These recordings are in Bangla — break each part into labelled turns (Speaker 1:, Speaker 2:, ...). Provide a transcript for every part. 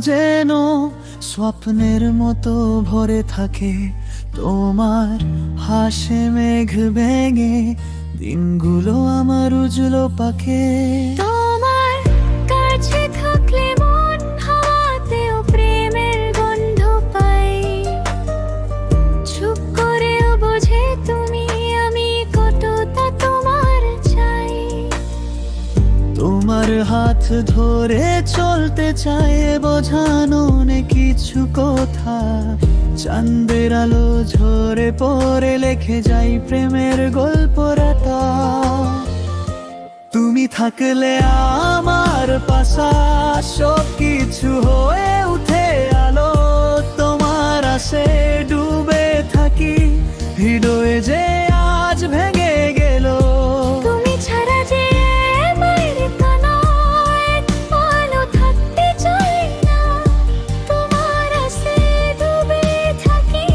Speaker 1: যেন স্বপ্নের মতো ভরে থাকে। তোমার হাসে মেঘ ভেঙে দিনগুলো আমার উজলো পাখে।
Speaker 2: তোমার কাছে থাকলে মন হাওয়াতেও প্রেমের গন্ধ পাই। চুপ করেও বোঝে তুমি আমি কতটা তোমার চাই।
Speaker 1: তোমার হাত ধরে চলতে চায় বোঝানো অনেক কিছু কথা। চাঁদের আলো ঝরে পড়ে লেখে যাই প্রেমের গল্পরাটা। তুমি থাকলে আমার পাশা সব কিছু হয়ে উঠে আলো। তোমার আশে ডুবে থাকি হৃদয়ে যে আজ ভেঙে গেল।
Speaker 2: তুমি ছাড়া যে বাইরে কানায় আলো থাকতে চাই না। তোমার আশে ডুবে থাকি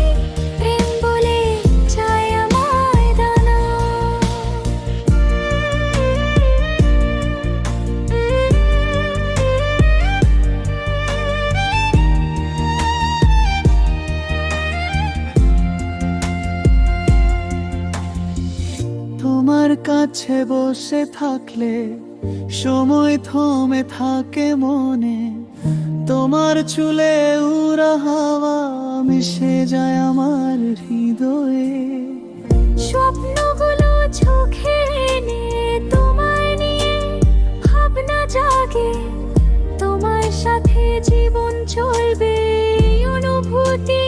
Speaker 2: প্রেম বলে চাই আমায় দানা।
Speaker 1: তোমার কাছে বসে থাকলে সময় থমে থাকে মনে। তোমার চুলে উড়া হাওয়া মিশে যায় আমার হৃদয়ে।
Speaker 2: স্বপ্নগুলো চোখে এনে তোমায় নিয়ে ভাবনা জাগে। তোমার সাথে জীবন চলবে অনুভূতি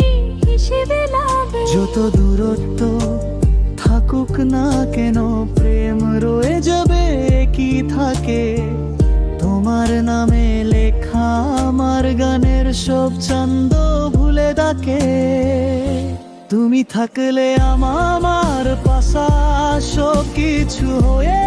Speaker 2: হিসেবে লাগে।
Speaker 1: যত দূরত্ব থাকুক না কেন প্রেম রয়ে যাবে কি থাকে। তোমার নামে লেখা আমার গানের সব ছন্দ ভুলে ডাকে। তুমি থাকলে আমার পাশা সব কিছু হয়ে